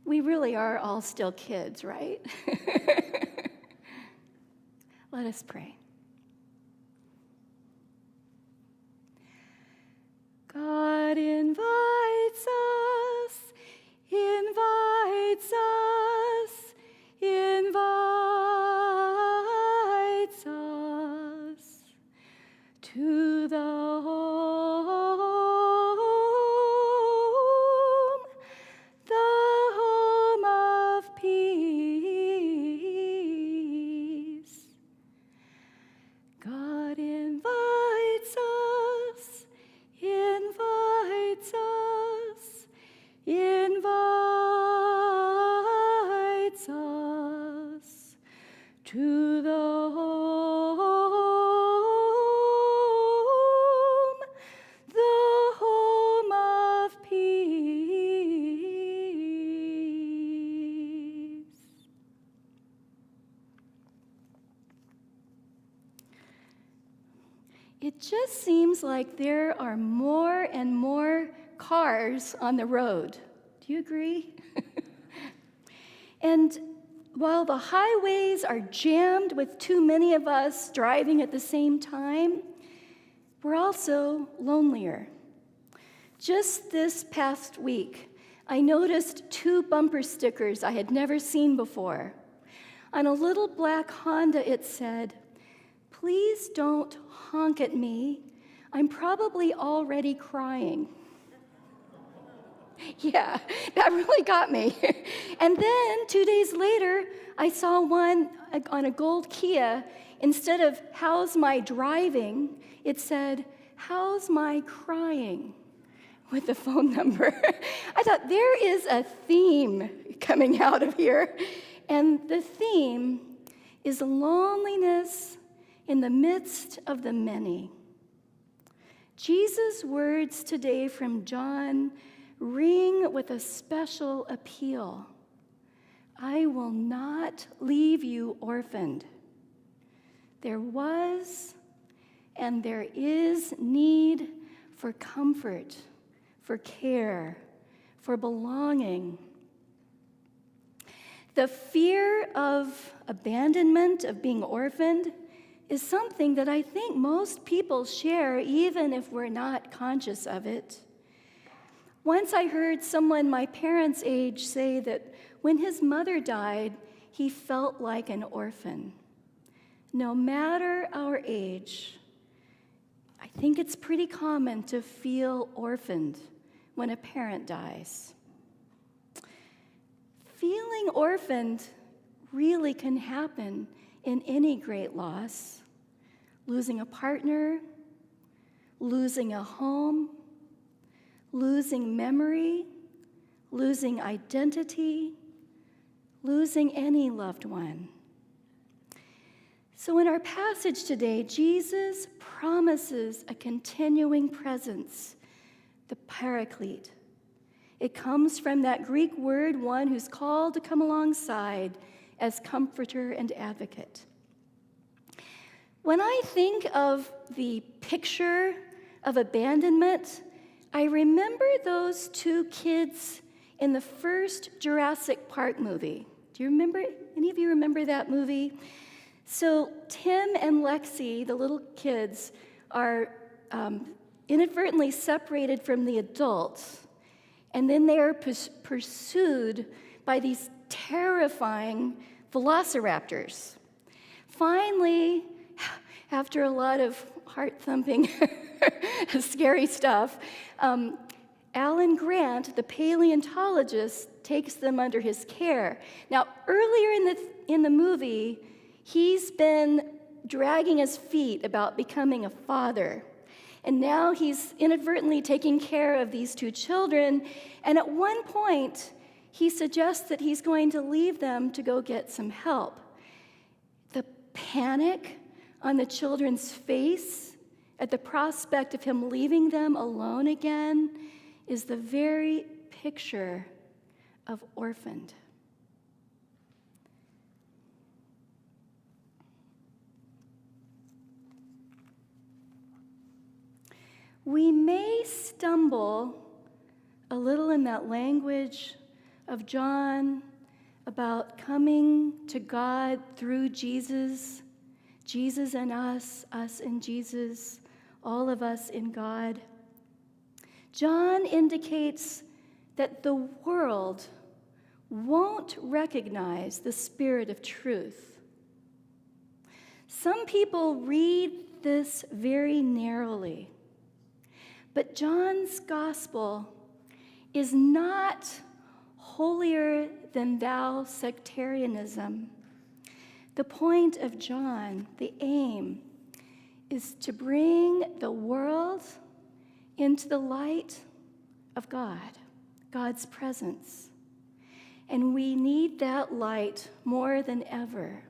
We really are all still kids, right? Let us pray. God invites us, invites us, invites us to the home of peace. God invites us, invites us, invites us to the home of peace. It just seems like there are more and more cars on the road. Do you agree? And while the highways are jammed with too many of us driving at the same time, we're also lonelier. Just this past week, I noticed 2 bumper stickers I had never seen before. On a little black Honda, it said, "Please don't honk at me. I'm probably already crying." Yeah, that really got me. And then 2 days later, I saw one on a gold Kia. Instead of "How's my driving?" it said, "How's my crying?" with the phone number. I thought, there is a theme coming out of here. And the theme is loneliness in the midst of the many. Jesus' words today from John ring with a special appeal. I will not leave you orphaned. There was and there is need for comfort, for care, for belonging. The fear of abandonment, of being orphaned, is something that I think most people share, even if we're not conscious of it. Once I heard someone my parents' age say that when his mother died, he felt like an orphan. No matter our age, I think it's pretty common to feel orphaned when a parent dies. Feeling orphaned really can happen in any great loss. Losing a partner, losing a home, losing memory, losing identity, losing any loved one. So in our passage today, Jesus promises a continuing presence, the Paraclete. It comes from that Greek word, one who's called to come alongside as comforter and advocate. When I think of the picture of abandonment, I remember those 2 kids in the first Jurassic Park movie. Do you remember? Any of you remember that movie? So Tim and Lexi, the little kids, are inadvertently separated from the adults, and then they are pursued by these terrifying velociraptors. Finally, after a lot of heart-thumping, scary stuff, Alan Grant, the paleontologist, takes them under his care. Now, earlier in the movie, he's been dragging his feet about becoming a father. And now he's inadvertently taking care of these 2 children. And at one point, he suggests that he's going to leave them to go get some help. The panic on the children's face at the prospect of him leaving them alone again is the very picture of orphaned. We may stumble a little in that language of John about coming to God through Jesus, Jesus and us and Jesus, all of us in God. John indicates that the world won't recognize the Spirit of truth. Some people read this very narrowly, but John's gospel is not holier than thou sectarianism. The point of John, the aim, is to bring the world into the light of God, God's presence. And we need that light more than ever.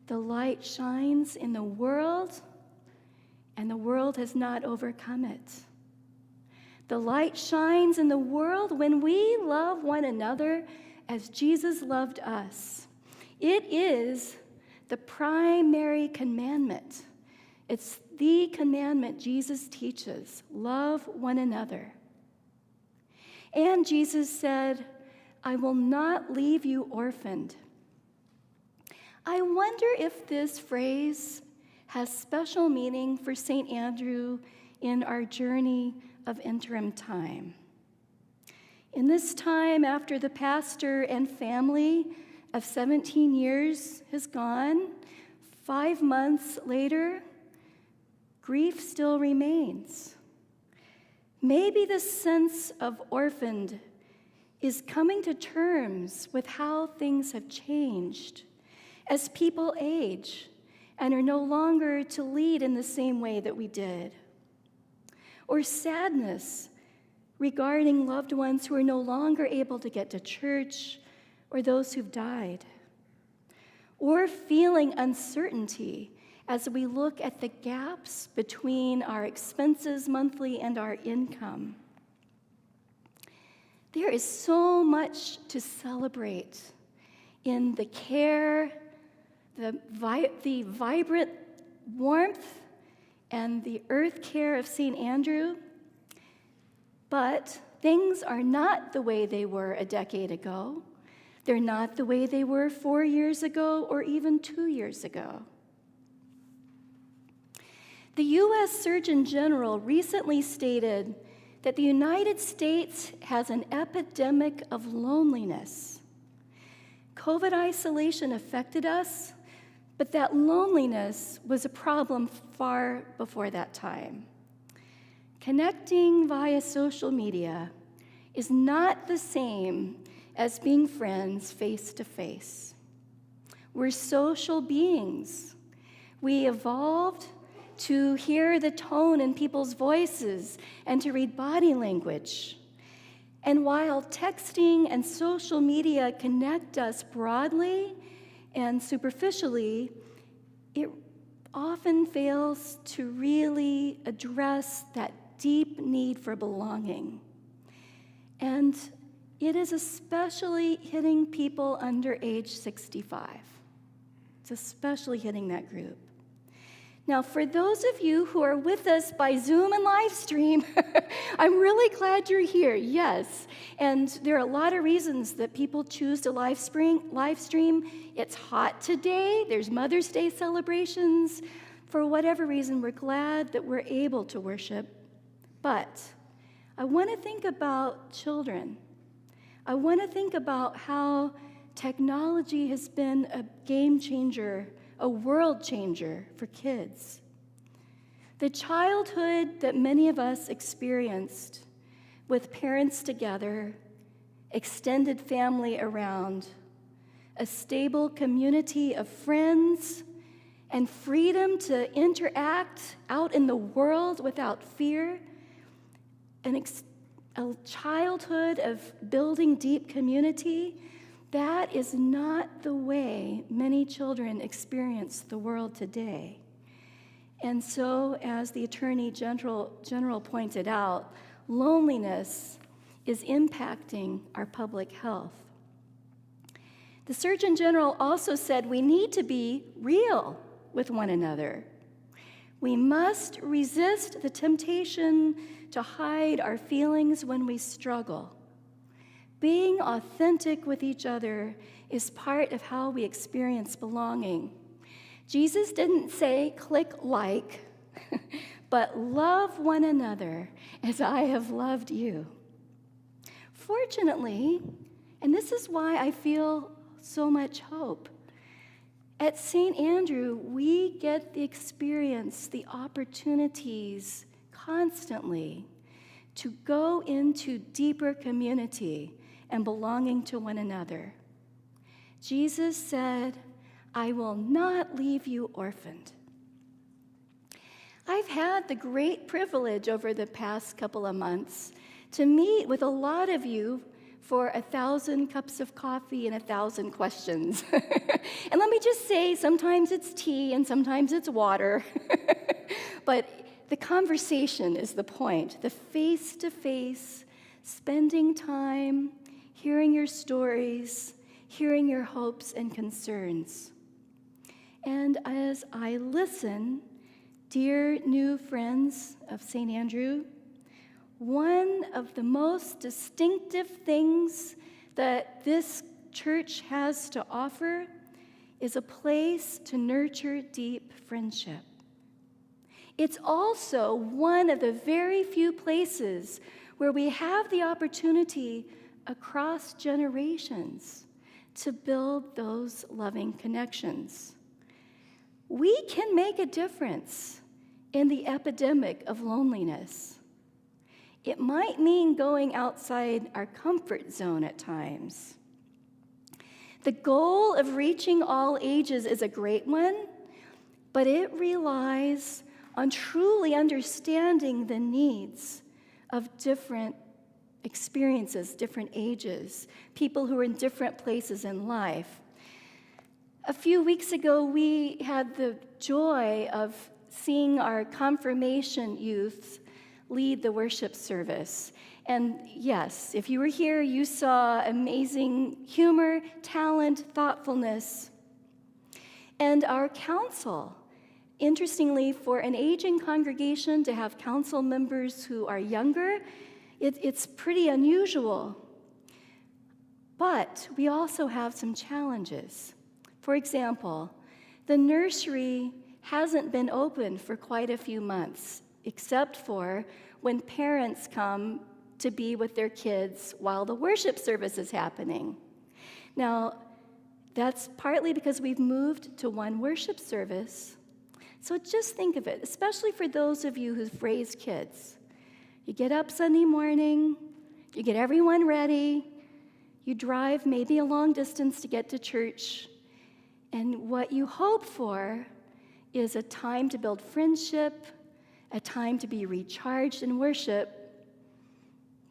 The light shines in the world, and the world has not overcome it. The light shines in the world when we love one another as Jesus loved us. It is the primary commandment. It's the commandment Jesus teaches: love one another. And Jesus said, I will not leave you orphaned. I wonder if this phrase has special meaning for St. Andrew in our journey of interim time. In this time after the pastor and family of 17 years has gone, 5 months later, grief still remains. Maybe the sense of orphaned is coming to terms with how things have changed as people age and are no longer to lead in the same way that we did. Or sadness regarding loved ones who are no longer able to get to church, or those who've died. Or feeling uncertainty as we look at the gaps between our expenses monthly and our income. There is so much to celebrate in the care, the vibrant warmth, and the earth care of St. Andrew. But things are not the way they were a decade ago. They're not the way they were 4 years ago or even 2 years ago. The U.S. Surgeon General recently stated that the United States has an epidemic of loneliness. COVID isolation affected us, but that loneliness was a problem far before that time. Connecting via social media is not the same as being friends face to face. We're social beings. We evolved to hear the tone in people's voices and to read body language. And while texting and social media connect us broadly and superficially, it often fails to really address that deep need for belonging. And it is especially hitting people under age 65. It's especially hitting that group. Now, for those of you who are with us by Zoom and live stream, I'm really glad you're here, yes. And there are a lot of reasons that people choose to live stream. It's hot today. There's Mother's Day celebrations. For whatever reason, we're glad that we're able to worship. But I want to think about children. I want to think about how technology has been a game changer, a world changer for kids. The childhood that many of us experienced with parents together, extended family around, a stable community of friends, and freedom to interact out in the world without fear, a childhood of building deep community, that is not the way many children experience the world today. And so, as the Attorney General pointed out, loneliness is impacting our public health. The Surgeon General also said we need to be real with one another. We must resist the temptation to hide our feelings when we struggle. Being authentic with each other is part of how we experience belonging. Jesus didn't say, click like, but love one another as I have loved you. Fortunately, and this is why I feel so much hope, at St. Andrew, we get the experience, the opportunities constantly to go into deeper community and belonging to one another. Jesus said, I will not leave you orphaned. I've had the great privilege over the past couple of months to meet with a lot of you for 1,000 cups of coffee and 1,000 questions. And let me just say, sometimes it's tea and sometimes it's water. But the conversation is the point, the face-to-face, spending time, hearing your stories, hearing your hopes and concerns. And as I listen, dear new friends of St. Andrew, one of the most distinctive things that this church has to offer is a place to nurture deep friendship. It's also one of the very few places where we have the opportunity across generations to build those loving connections. We can make a difference in the epidemic of loneliness. It might mean going outside our comfort zone at times. The goal of reaching all ages is a great one, but it relies on truly understanding the needs of different experiences, different ages, people who are in different places in life. A few weeks ago, we had the joy of seeing our confirmation youth lead the worship service. And yes, if you were here, you saw amazing humor, talent, thoughtfulness. And our council, interestingly, for an aging congregation to have council members who are younger, it's pretty unusual. But we also have some challenges. For example, the nursery hasn't been open for quite a few months, except for when parents come to be with their kids while the worship service is happening. Now, that's partly because we've moved to one worship service. So just think of it, especially for those of you who've raised kids. You get up Sunday morning, you get everyone ready, you drive maybe a long distance to get to church, and what you hope for is a time to build friendship, a time to be recharged in worship,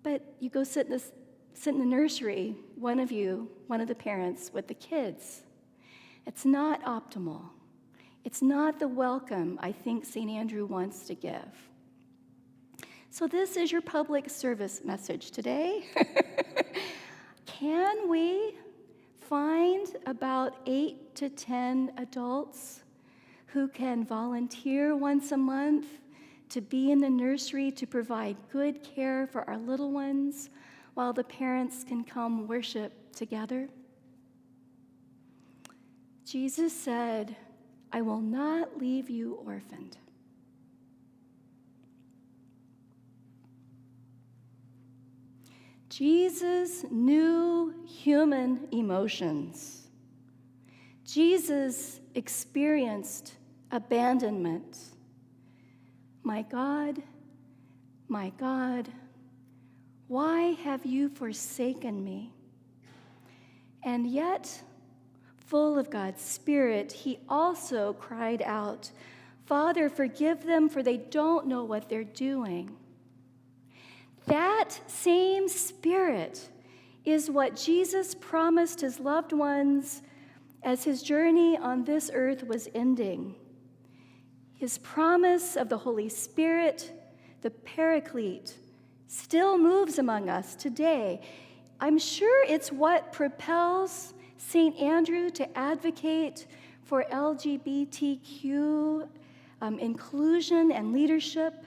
but you go sit in the nursery, one of the parents, with the kids. It's not optimal. It's not the welcome I think St. Andrew wants to give. So this is your public service message today. Can we find about 8 to 10 adults who can volunteer once a month to be in the nursery to provide good care for our little ones while the parents can come worship together? Jesus said, I will not leave you orphaned. Jesus knew human emotions. Jesus experienced abandonment. My God, why have you forsaken me? And yet, full of God's Spirit, he also cried out, Father, forgive them, for they don't know what they're doing. That same Spirit is what Jesus promised his loved ones as his journey on this earth was ending. His promise of the Holy Spirit, the Paraclete, still moves among us today. I'm sure it's what propels St. Andrew to advocate for LGBTQ inclusion and leadership.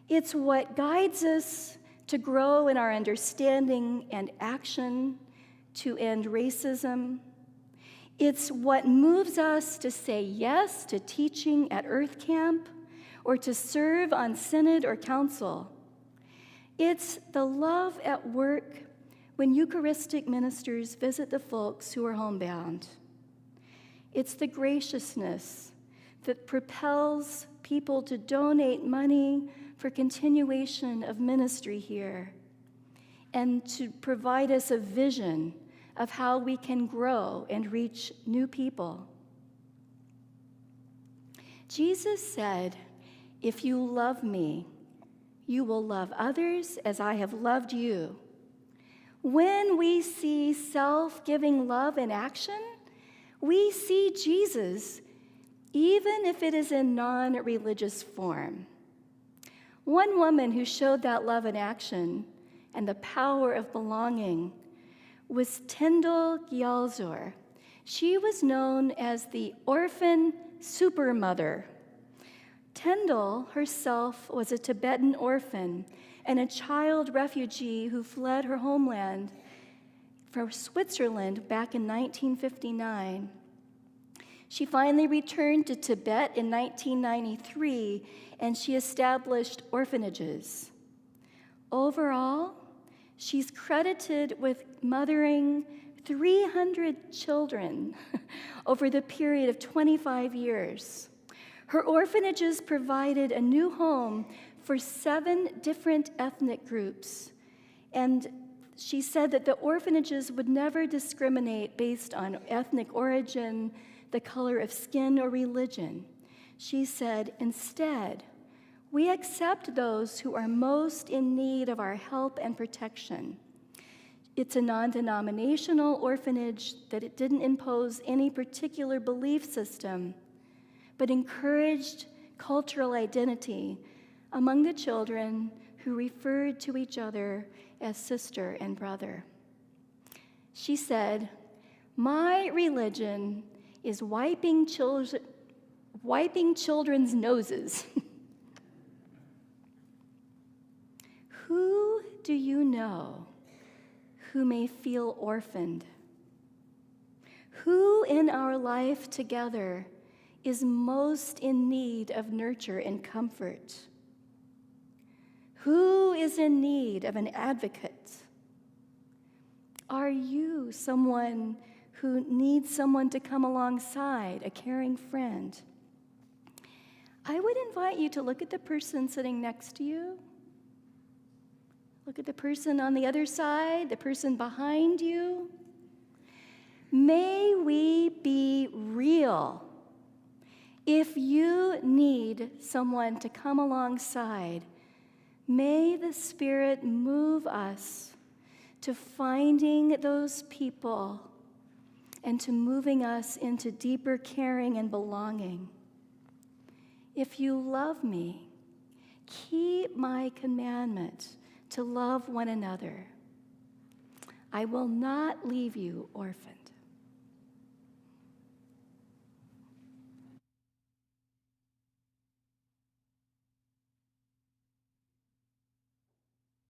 It's what guides us to grow in our understanding and action to end racism. It's what moves us to say yes to teaching at Earth Camp or to serve on synod or council. It's the love at work when Eucharistic ministers visit the folks who are homebound. It's the graciousness that propels people to donate money for continuation of ministry here and to provide us a vision of how we can grow and reach new people. Jesus said, "If you love me, you will love others as I have loved you." When we see self-giving love in action, we see Jesus, even if it is in non-religious form. One woman who showed that love in action and the power of belonging was Tyndall Gyalzor. She was known as the orphan supermother. Tyndall herself was a Tibetan orphan and a child refugee who fled her homeland from Switzerland back in 1959. She finally returned to Tibet in 1993, and she established orphanages. Overall, she's credited with mothering 300 children over the period of 25 years. Her orphanages provided a new home for 7 different ethnic groups, and she said that the orphanages would never discriminate based on ethnic origin, the color of skin, or religion. She said, "Instead, we accept those who are most in need of our help and protection." It's a non-denominational orphanage that it didn't impose any particular belief system, but encouraged cultural identity among the children who referred to each other as sister and brother. She said, "My religion is wiping children's noses." Who do you know who may feel orphaned? Who in our life together is most in need of nurture and comfort? Who is in need of an advocate? Are you someone who needs someone to come alongside, a caring friend? I would invite you to look at the person sitting next to you. Look at the person on the other side, the person behind you. May we be real. If you need someone to come alongside, may the Spirit move us to finding those people and to moving us into deeper caring and belonging. If you love me, keep my commandment to love one another. I will not leave you orphaned.